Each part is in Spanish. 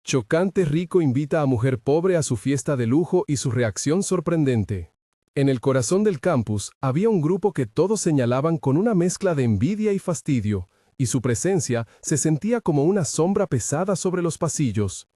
Chocante rico invita a mujer pobre a su fiesta de lujo y su reacción sorprendente. En el corazón del campus había un grupo que todos señalaban con una mezcla de envidia y fastidio, y su presencia se sentía como una sombra pesada sobre los pasillos.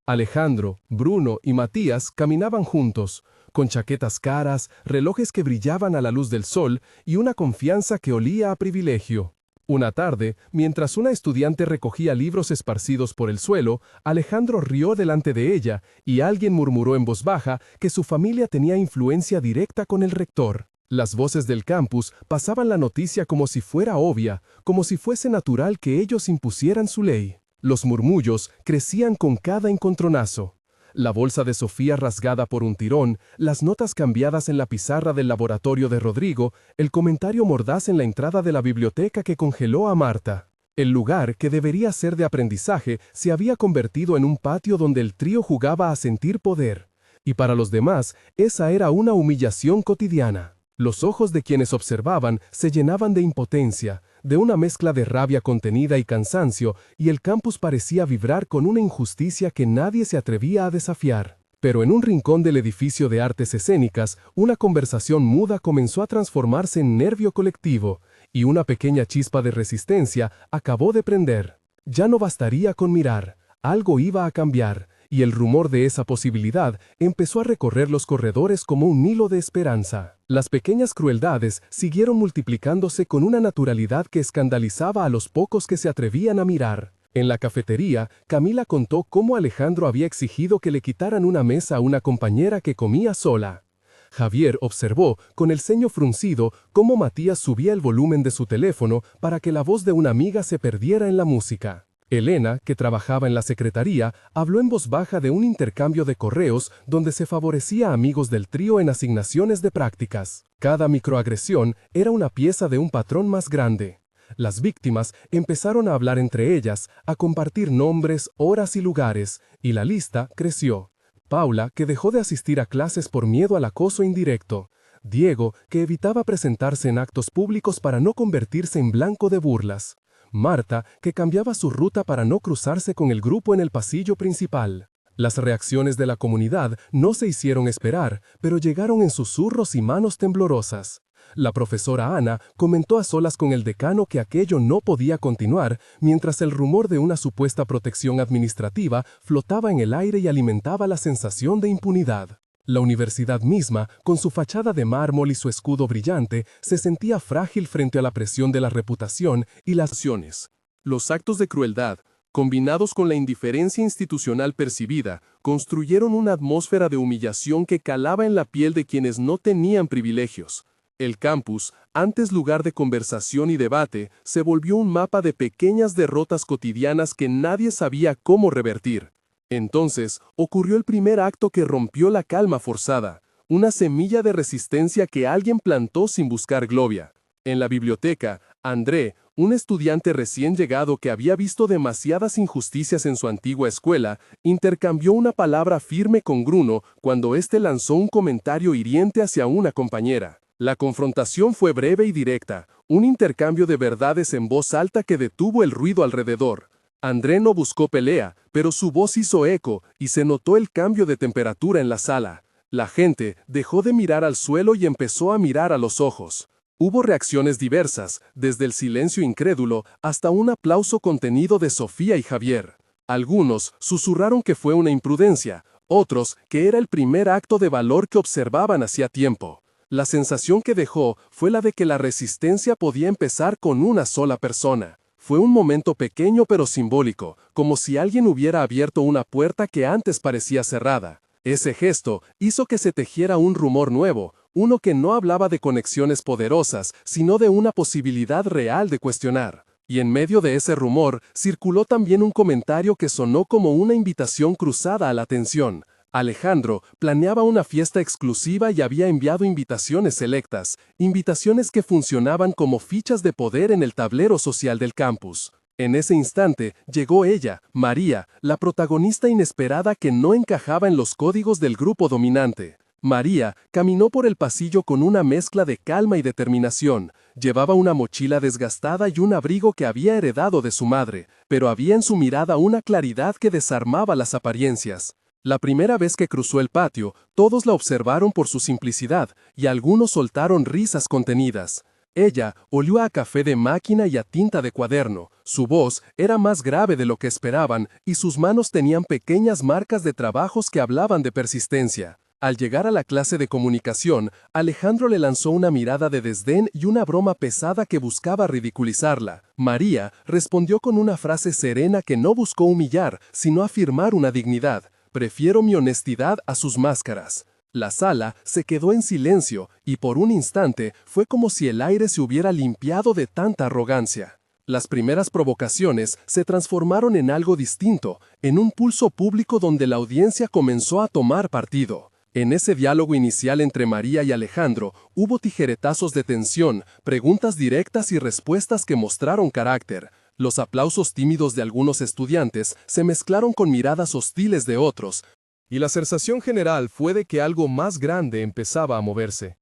Alejandro, Bruno y Matías caminaban juntos, con chaquetas caras, relojes que brillaban a la luz del sol y una confianza que olía a privilegio. Una tarde, mientras una estudiante recogía libros esparcidos por el suelo, Alejandro rió delante de ella y alguien murmuró en voz baja que su familia tenía influencia directa con el rector. Las voces del campus pasaban la noticia como si fuera obvia, como si fuese natural que ellos impusieran su ley. Los murmullos crecían con cada encontronazo. La bolsa de Sofía rasgada por un tirón, las notas cambiadas en la pizarra del laboratorio de Rodrigo, el comentario mordaz en la entrada de la biblioteca que congeló a Marta. El lugar que debería ser de aprendizaje se había convertido en un patio donde el trío jugaba a sentir poder. Y para los demás, esa era una humillación cotidiana. Los ojos de quienes observaban se llenaban de impotencia, de una mezcla de rabia contenida y cansancio, y el campus parecía vibrar con una injusticia que nadie se atrevía a desafiar. Pero en un rincón del edificio de artes escénicas, una conversación muda comenzó a transformarse en nervio colectivo, y una pequeña chispa de resistencia acabó de prender. Ya no bastaría con mirar, algo iba a cambiar, y el rumor de esa posibilidad empezó a recorrer los corredores como un hilo de esperanza. Las pequeñas crueldades siguieron multiplicándose con una naturalidad que escandalizaba a los pocos que se atrevían a mirar. En la cafetería, Camila contó cómo Alejandro había exigido que le quitaran una mesa a una compañera que comía sola. Javier observó, con el ceño fruncido, cómo Matías subía el volumen de su teléfono para que la voz de una amiga se perdiera en la música. Elena, que trabajaba en la secretaría, habló en voz baja de un intercambio de correos donde se favorecía a amigos del trío en asignaciones de prácticas. Cada microagresión era una pieza de un patrón más grande. Las víctimas empezaron a hablar entre ellas, a compartir nombres, horas y lugares, y la lista creció. Paula, que dejó de asistir a clases por miedo al acoso indirecto. Diego, que evitaba presentarse en actos públicos para no convertirse en blanco de burlas. Marta, que cambiaba su ruta para no cruzarse con el grupo en el pasillo principal. Las reacciones de la comunidad no se hicieron esperar, pero llegaron en susurros y manos temblorosas. La profesora Ana comentó a solas con el decano que aquello no podía continuar, mientras el rumor de una supuesta protección administrativa flotaba en el aire y alimentaba la sensación de impunidad. La universidad misma, con su fachada de mármol y su escudo brillante, se sentía frágil frente a la presión de la reputación y las acciones. Los actos de crueldad, combinados con la indiferencia institucional percibida, construyeron una atmósfera de humillación que calaba en la piel de quienes no tenían privilegios. El campus, antes lugar de conversación y debate, se volvió un mapa de pequeñas derrotas cotidianas que nadie sabía cómo revertir. Entonces, ocurrió el primer acto que rompió la calma forzada, una semilla de resistencia que alguien plantó sin buscar gloria. En la biblioteca, André, un estudiante recién llegado que había visto demasiadas injusticias en su antigua escuela, intercambió una palabra firme con Bruno cuando éste lanzó un comentario hiriente hacia una compañera. La confrontación fue breve y directa, un intercambio de verdades en voz alta que detuvo el ruido alrededor. André no buscó pelea, pero su voz hizo eco y se notó el cambio de temperatura en la sala. La gente dejó de mirar al suelo y empezó a mirar a los ojos. Hubo reacciones diversas, desde el silencio incrédulo hasta un aplauso contenido de Sofía y Javier. Algunos susurraron que fue una imprudencia, otros que era el primer acto de valor que observaban hacía tiempo. La sensación que dejó fue la de que la resistencia podía empezar con una sola persona. Fue un momento pequeño pero simbólico, como si alguien hubiera abierto una puerta que antes parecía cerrada. Ese gesto hizo que se tejiera un rumor nuevo, uno que no hablaba de conexiones poderosas, sino de una posibilidad real de cuestionar. Y en medio de ese rumor, circuló también un comentario que sonó como una invitación cruzada a la atención. Alejandro planeaba una fiesta exclusiva y había enviado invitaciones selectas, invitaciones que funcionaban como fichas de poder en el tablero social del campus. En ese instante llegó ella, María, la protagonista inesperada que no encajaba en los códigos del grupo dominante. María caminó por el pasillo con una mezcla de calma y determinación. Llevaba una mochila desgastada y un abrigo que había heredado de su madre, pero había en su mirada una claridad que desarmaba las apariencias. La primera vez que cruzó el patio, todos la observaron por su simplicidad, y algunos soltaron risas contenidas. Ella olió a café de máquina y a tinta de cuaderno. Su voz era más grave de lo que esperaban, y sus manos tenían pequeñas marcas de trabajos que hablaban de persistencia. Al llegar a la clase de comunicación, Alejandro le lanzó una mirada de desdén y una broma pesada que buscaba ridiculizarla. María respondió con una frase serena que no buscó humillar, sino afirmar una dignidad. Prefiero mi honestidad a sus máscaras. La sala se quedó en silencio y por un instante fue como si el aire se hubiera limpiado de tanta arrogancia. Las primeras provocaciones se transformaron en algo distinto, en un pulso público donde la audiencia comenzó a tomar partido. En ese diálogo inicial entre María y Alejandro hubo tijeretazos de tensión, preguntas directas y respuestas que mostraron carácter. Los aplausos tímidos de algunos estudiantes se mezclaron con miradas hostiles de otros, y la sensación general fue de que algo más grande empezaba a moverse.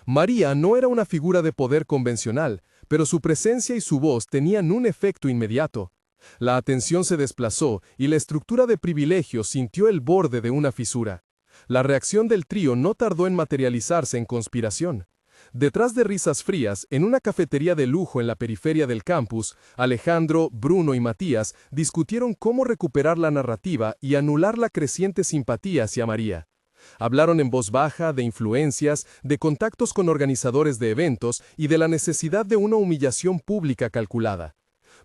María no era una figura de poder convencional, pero su presencia y su voz tenían un efecto inmediato. La atención se desplazó y la estructura de privilegio sintió el borde de una fisura. La reacción del trío no tardó en materializarse en conspiración. Detrás de risas frías, en una cafetería de lujo en la periferia del campus, Alejandro, Bruno y Matías discutieron cómo recuperar la narrativa y anular la creciente simpatía hacia María. Hablaron en voz baja de influencias, de contactos con organizadores de eventos y de la necesidad de una humillación pública calculada.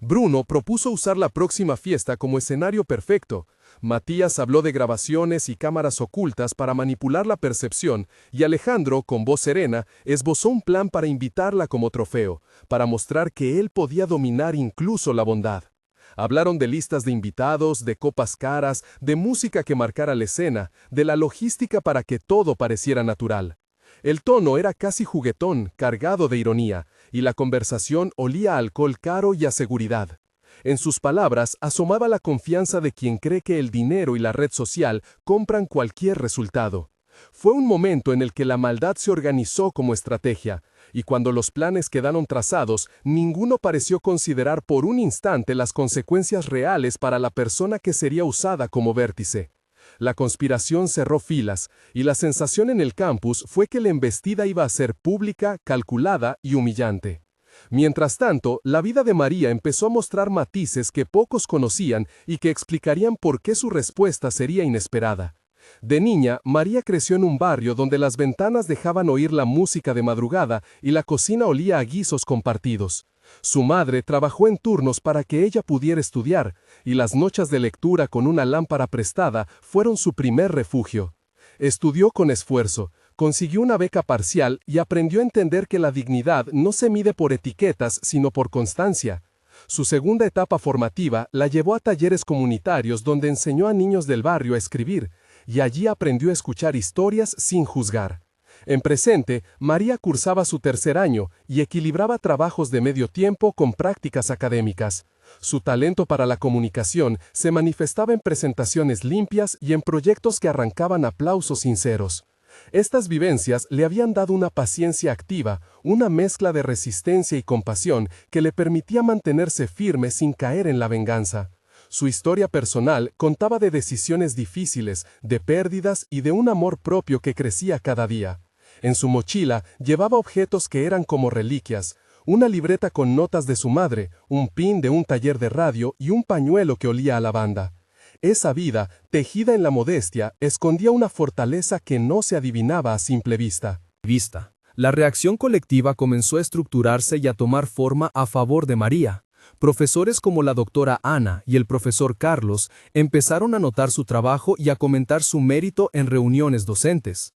Bruno propuso usar la próxima fiesta como escenario perfecto. Matías habló de grabaciones y cámaras ocultas para manipular la percepción, y Alejandro, con voz serena, esbozó un plan para invitarla como trofeo, para mostrar que él podía dominar incluso la bondad. Hablaron de listas de invitados, de copas caras, de música que marcara la escena, de la logística para que todo pareciera natural. El tono era casi juguetón, cargado de ironía, y la conversación olía a alcohol caro y a seguridad. En sus palabras asomaba la confianza de quien cree que el dinero y la red social compran cualquier resultado. Fue un momento en el que la maldad se organizó como estrategia, y cuando los planes quedaron trazados, ninguno pareció considerar por un instante las consecuencias reales para la persona que sería usada como vértice. La conspiración cerró filas, y la sensación en el campus fue que la embestida iba a ser pública, calculada y humillante. Mientras tanto, la vida de María empezó a mostrar matices que pocos conocían y que explicarían por qué su respuesta sería inesperada. De niña, María creció en un barrio donde las ventanas dejaban oír la música de madrugada y la cocina olía a guisos compartidos. Su madre trabajó en turnos para que ella pudiera estudiar, y las noches de lectura con una lámpara prestada fueron su primer refugio. Estudió con esfuerzo, consiguió una beca parcial y aprendió a entender que la dignidad no se mide por etiquetas, sino por constancia. Su segunda etapa formativa la llevó a talleres comunitarios donde enseñó a niños del barrio a escribir, y allí aprendió a escuchar historias sin juzgar. En presente, María cursaba su tercer año y equilibraba trabajos de medio tiempo con prácticas académicas. Su talento para la comunicación se manifestaba en presentaciones limpias y en proyectos que arrancaban aplausos sinceros. Estas vivencias le habían dado una paciencia activa, una mezcla de resistencia y compasión que le permitía mantenerse firme sin caer en la venganza. Su historia personal contaba de decisiones difíciles, de pérdidas y de un amor propio que crecía cada día. En su mochila llevaba objetos que eran como reliquias, una libreta con notas de su madre, un pin de un taller de radio y un pañuelo que olía a lavanda. Esa vida, tejida en la modestia, escondía una fortaleza que no se adivinaba a simple vista. La reacción colectiva comenzó a estructurarse y a tomar forma a favor de María. Profesores como la doctora Ana y el profesor Carlos empezaron a notar su trabajo y a comentar su mérito en reuniones docentes.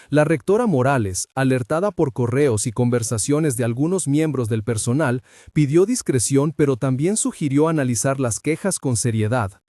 La rectora Morales, alertada por correos y conversaciones de algunos miembros del personal, pidió discreción pero también sugirió analizar las quejas con seriedad.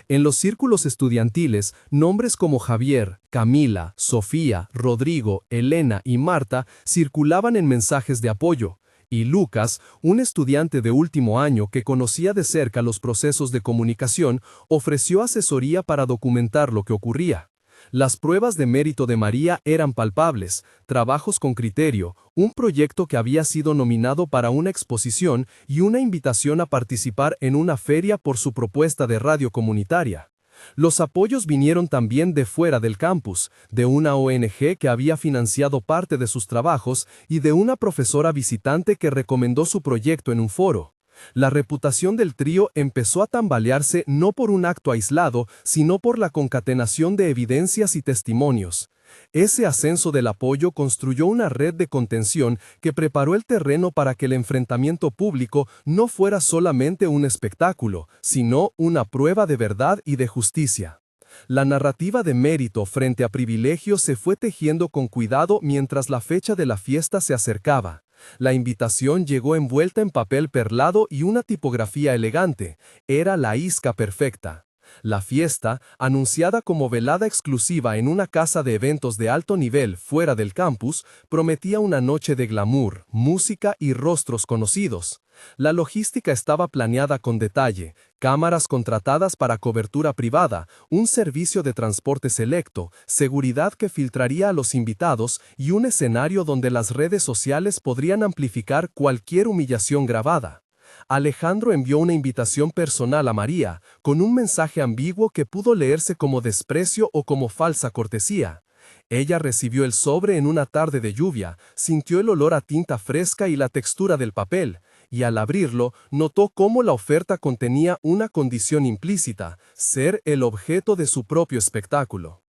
En los círculos estudiantiles, nombres como Javier, Camila, Sofía, Rodrigo, Elena y Marta circulaban en mensajes de apoyo, y Lucas, un estudiante de último año que conocía de cerca los procesos de comunicación, ofreció asesoría para documentar lo que ocurría. Las pruebas de mérito de María eran palpables, trabajos con criterio, un proyecto que había sido nominado para una exposición y una invitación a participar en una feria por su propuesta de radio comunitaria. Los apoyos vinieron también de fuera del campus, de una ONG que había financiado parte de sus trabajos y de una profesora visitante que recomendó su proyecto en un foro. La reputación del trío empezó a tambalearse no por un acto aislado, sino por la concatenación de evidencias y testimonios. Ese ascenso del apoyo construyó una red de contención que preparó el terreno para que el enfrentamiento público no fuera solamente un espectáculo, sino una prueba de verdad y de justicia. La narrativa de mérito frente a privilegios se fue tejiendo con cuidado mientras la fecha de la fiesta se acercaba. La invitación llegó envuelta en papel perlado y una tipografía elegante. Era la isca perfecta. La fiesta, anunciada como velada exclusiva en una casa de eventos de alto nivel fuera del campus, prometía una noche de glamour, música y rostros conocidos. La logística estaba planeada con detalle, cámaras contratadas para cobertura privada, un servicio de transporte selecto, seguridad que filtraría a los invitados y un escenario donde las redes sociales podrían amplificar cualquier humillación grabada. Alejandro envió una invitación personal a María, con un mensaje ambiguo que pudo leerse como desprecio o como falsa cortesía. Ella recibió el sobre en una tarde de lluvia, sintió el olor a tinta fresca y la textura del papel, y al abrirlo, notó cómo la oferta contenía una condición implícita: ser el objeto de su propio espectáculo.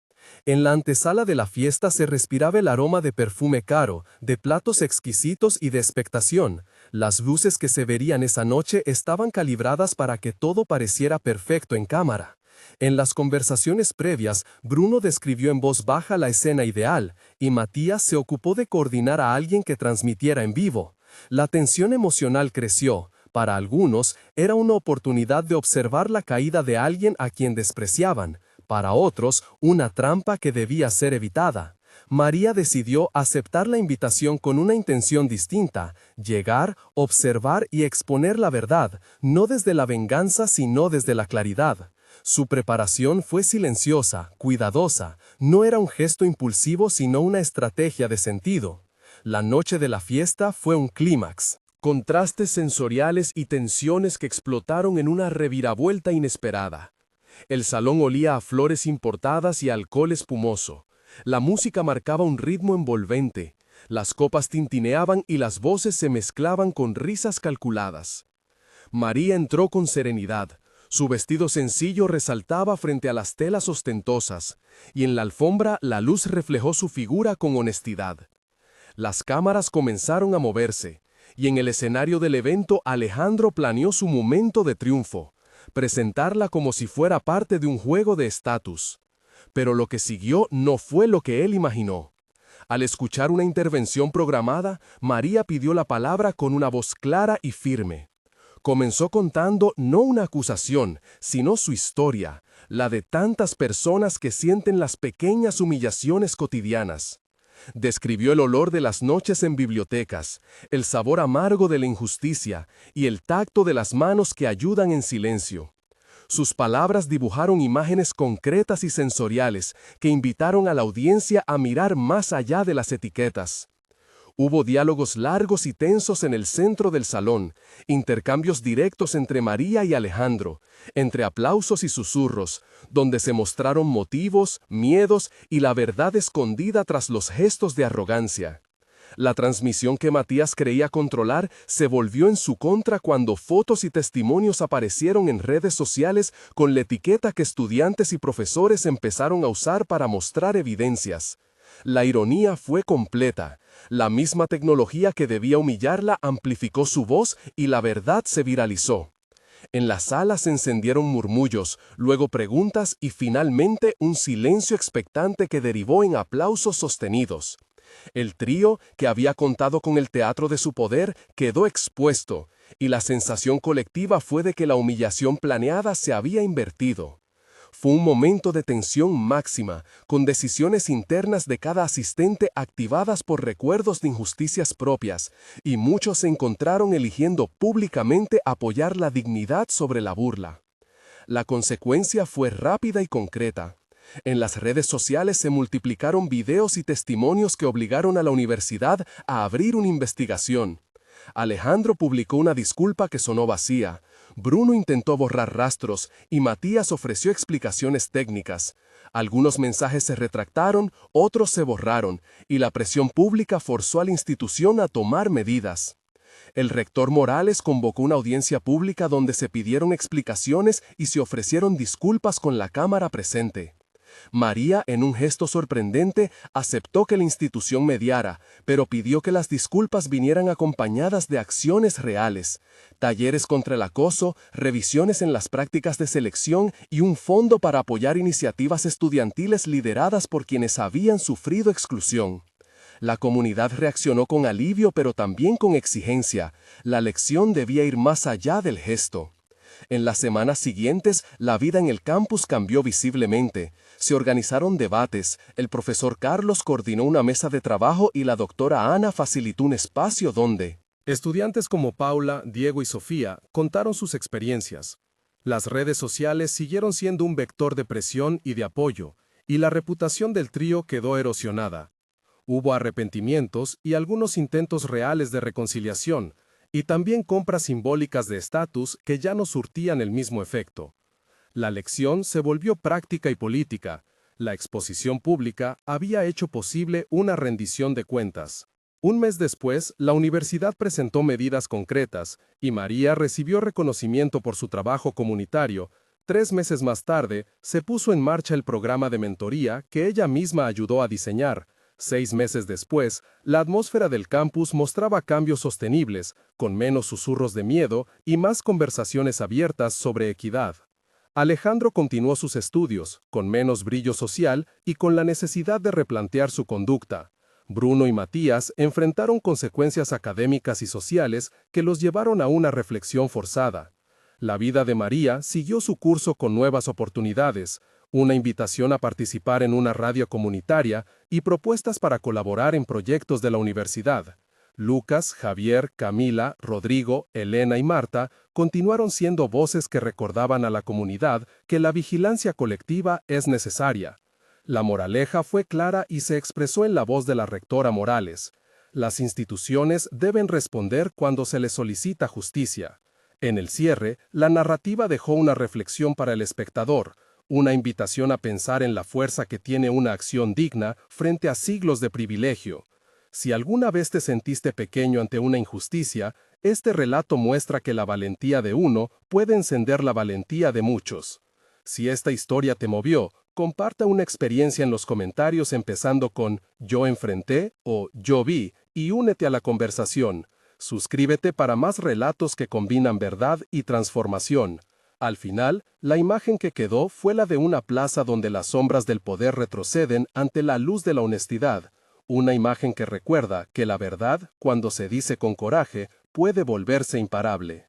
En la antesala de la fiesta se respiraba el aroma de perfume caro, de platos exquisitos y de expectación. Las luces que se verían esa noche estaban calibradas para que todo pareciera perfecto en cámara. En las conversaciones previas, Bruno describió en voz baja la escena ideal, y Matías se ocupó de coordinar a alguien que transmitiera en vivo. La tensión emocional creció. Para algunos, era una oportunidad de observar la caída de alguien a quien despreciaban. Para otros, una trampa que debía ser evitada. María decidió aceptar la invitación con una intención distinta: llegar, observar y exponer la verdad, no desde la venganza sino desde la claridad. Su preparación fue silenciosa, cuidadosa, no era un gesto impulsivo sino una estrategia de sentido. La noche de la fiesta fue un clímax. Contrastes sensoriales y tensiones que explotaron en una reviravuelta inesperada. El salón olía a flores importadas y a alcohol espumoso. La música marcaba un ritmo envolvente. Las copas tintineaban y las voces se mezclaban con risas calculadas. María entró con serenidad. Su vestido sencillo resaltaba frente a las telas ostentosas, y en la alfombra la luz reflejó su figura con honestidad. Las cámaras comenzaron a moverse, y en el escenario del evento Alejandro planeó su momento de triunfo: presentarla como si fuera parte de un juego de estatus. Pero lo que siguió no fue lo que él imaginó. Al escuchar una intervención programada, María pidió la palabra con una voz clara y firme. Comenzó contando no una acusación, sino su historia, la de tantas personas que sienten las pequeñas humillaciones cotidianas. Describió el olor de las noches en bibliotecas, el sabor amargo de la injusticia y el tacto de las manos que ayudan en silencio. Sus palabras dibujaron imágenes concretas y sensoriales que invitaron a la audiencia a mirar más allá de las etiquetas. Hubo diálogos largos y tensos en el centro del salón, intercambios directos entre María y Alejandro, entre aplausos y susurros, donde se mostraron motivos, miedos y la verdad escondida tras los gestos de arrogancia. La transmisión que Matías creía controlar se volvió en su contra cuando fotos y testimonios aparecieron en redes sociales con la etiqueta que estudiantes y profesores empezaron a usar para mostrar evidencias. La ironía fue completa. La misma tecnología que debía humillarla amplificó su voz y la verdad se viralizó. En la sala se encendieron murmullos, luego preguntas y finalmente un silencio expectante que derivó en aplausos sostenidos. El trío, que había contado con el teatro de su poder, quedó expuesto, y la sensación colectiva fue de que la humillación planeada se había invertido. Fue un momento de tensión máxima, con decisiones internas de cada asistente activadas por recuerdos de injusticias propias, y muchos se encontraron eligiendo públicamente apoyar la dignidad sobre la burla. La consecuencia fue rápida y concreta. En las redes sociales se multiplicaron videos y testimonios que obligaron a la universidad a abrir una investigación. Alejandro publicó una disculpa que sonó vacía. Bruno intentó borrar rastros y Matías ofreció explicaciones técnicas. Algunos mensajes se retractaron, otros se borraron, y la presión pública forzó a la institución a tomar medidas. El rector Morales convocó una audiencia pública donde se pidieron explicaciones y se ofrecieron disculpas con la Cámara presente. María, en un gesto sorprendente, aceptó que la institución mediara, pero pidió que las disculpas vinieran acompañadas de acciones reales, talleres contra el acoso, revisiones en las prácticas de selección y un fondo para apoyar iniciativas estudiantiles lideradas por quienes habían sufrido exclusión. La comunidad reaccionó con alivio pero también con exigencia. La lección debía ir más allá del gesto. En las semanas siguientes, la vida en el campus cambió visiblemente. Se organizaron debates, el profesor Carlos coordinó una mesa de trabajo y la doctora Ana facilitó un espacio donde estudiantes como Paula, Diego y Sofía contaron sus experiencias. Las redes sociales siguieron siendo un vector de presión y de apoyo, y la reputación del trío quedó erosionada. Hubo arrepentimientos y algunos intentos reales de reconciliación, y también compras simbólicas de estatus que ya no surtían el mismo efecto. La lección se volvió práctica y política. La exposición pública había hecho posible una rendición de cuentas. Un mes después, la universidad presentó medidas concretas y María recibió reconocimiento por su trabajo comunitario. 3 meses más tarde, se puso en marcha el programa de mentoría que ella misma ayudó a diseñar. 6 meses después, la atmósfera del campus mostraba cambios sostenibles, con menos susurros de miedo y más conversaciones abiertas sobre equidad. Alejandro continuó sus estudios, con menos brillo social y con la necesidad de replantear su conducta. Bruno y Matías enfrentaron consecuencias académicas y sociales que los llevaron a una reflexión forzada. La vida de María siguió su curso con nuevas oportunidades, una invitación a participar en una radio comunitaria y propuestas para colaborar en proyectos de la universidad. Lucas, Javier, Camila, Rodrigo, Elena y Marta continuaron siendo voces que recordaban a la comunidad que la vigilancia colectiva es necesaria. La moraleja fue clara y se expresó en la voz de la rectora Morales. Las instituciones deben responder cuando se les solicita justicia. En el cierre, la narrativa dejó una reflexión para el espectador, una invitación a pensar en la fuerza que tiene una acción digna frente a siglos de privilegio. Si alguna vez te sentiste pequeño ante una injusticia, este relato muestra que la valentía de uno puede encender la valentía de muchos. Si esta historia te movió, comparta una experiencia en los comentarios empezando con "Yo enfrenté" o "Yo vi" y únete a la conversación. Suscríbete para más relatos que combinan verdad y transformación. Al final, la imagen que quedó fue la de una plaza donde las sombras del poder retroceden ante la luz de la honestidad. Una imagen que recuerda que la verdad, cuando se dice con coraje, puede volverse imparable.